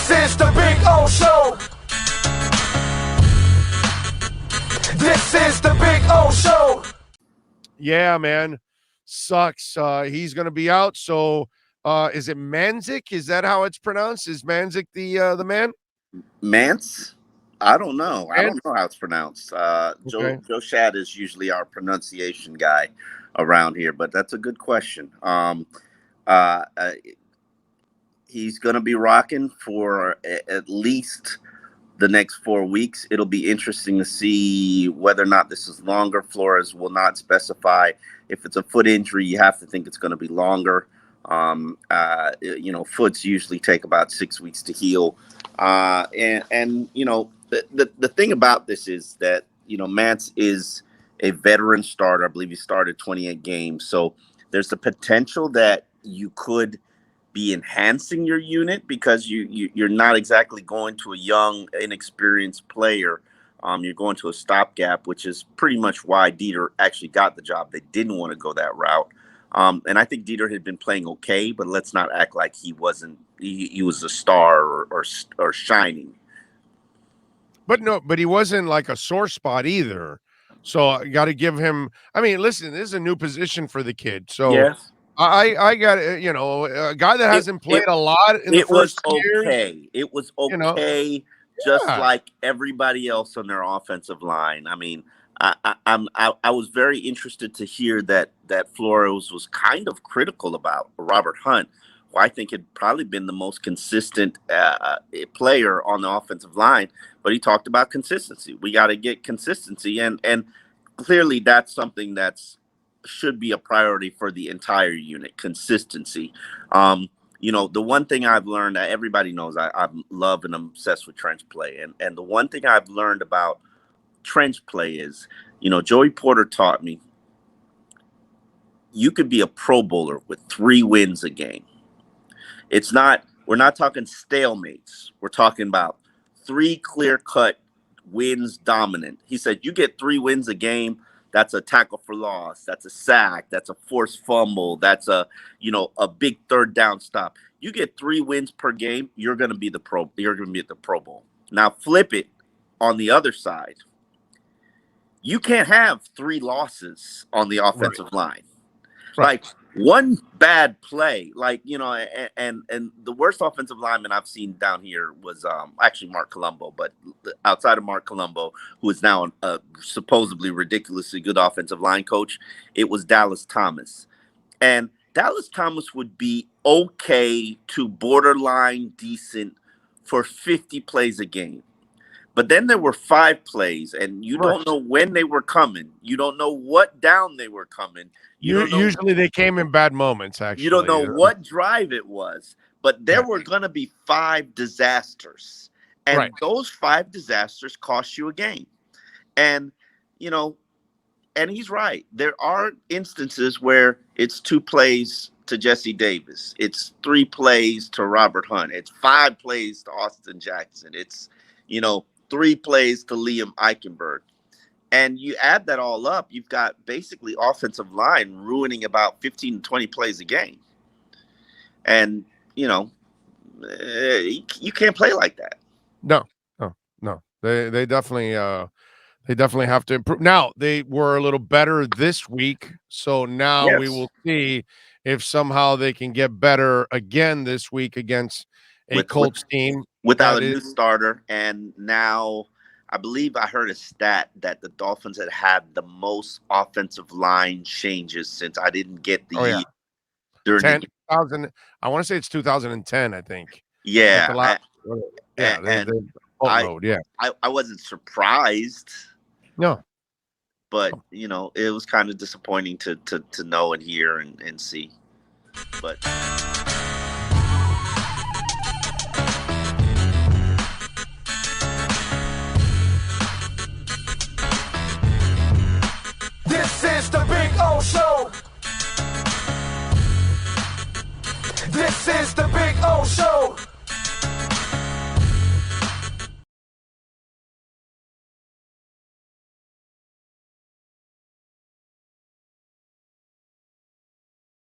This is the Big O Show. This is the Big O Show. Yeah, man. Sucks. He's going to be out. So is it Manzik? Is that how it's pronounced? Is Manzik the man? Mance? I don't know. I don't know how it's pronounced. Okay. Joe Shad is usually our pronunciation guy around here, but that's a good question. He's going to be rocking for at least the next 4 weeks. It'll be interesting to see whether or not this is longer. Flores will not specify. If it's a foot injury, you have to think it's going to be longer. Foots usually take about 6 weeks to heal. The thing about this is that, Mance is a veteran starter. I believe he started 28 games. So there's the potential that you could be enhancing your unit because you're not exactly going to a young, inexperienced player. You're going to a stopgap, which is pretty much why Dieter actually got the job. They didn't want to go that route. And I think Dieter had been playing okay, but let's not act like he wasn't. He was a star or shining. But he wasn't like a sore spot either. So I got to give him. I mean, listen, this is a new position for the kid. So yes. I got a guy that hasn't played a lot in the first year. It was okay, just like everybody else on their offensive line. I mean, I was very interested to hear that Flores was kind of critical about Robert Hunt, who I think had probably been the most consistent player on the offensive line. But he talked about consistency. We got to get consistency, and clearly that's something should be a priority for the entire unit, consistency. The one thing I've learned, everybody knows I love and I'm obsessed with trench play. And the one thing I've learned about trench play is, Joey Porter taught me you could be a Pro Bowler with 3 wins a game. We're not talking stalemates. We're talking about 3 clear-cut wins dominant. He said, you get 3 wins a game. That's a tackle for loss. That's a sack. That's a forced fumble. That's a big third down stop. You get 3 wins per game, you're going to be You're going to be at the Pro Bowl. Now flip it on the other side. You can't have 3 losses on the offensive line. Right. Like one bad play, and the worst offensive lineman I've seen down here was actually Mark Colombo, but outside of Mark Colombo, who is now a supposedly ridiculously good offensive line coach, it was Dallas Thomas. And Dallas Thomas would be okay to borderline decent for 50 plays a game. But then there were 5 plays, and you don't know when they were coming. You don't know what down they were coming. Usually they came in bad moments, actually. You don't know what drive it was. But there were going to be 5 disasters. And those 5 disasters cost you a game. And, and he's right. There are instances where it's 2 plays to Jesse Davis. It's 3 plays to Robert Hunt. It's 5 plays to Austin Jackson. It's, 3 plays to Liam Eichenberg. And you add that all up, you've got basically offensive line ruining about 15 to 20 plays a game. And, you can't play like that. No. They definitely have to improve. Now, they were a little better this week. So now we will see if somehow they can get better again this week against Colts team. Without a new starter. And now I believe I heard a stat that the Dolphins had the most offensive line changes since I didn't get the during 10,000. I want to say it's 2010, I think. Yeah. I wasn't surprised. No. But, it was kind of disappointing to know and hear and see. But This is the Big O Show. This is the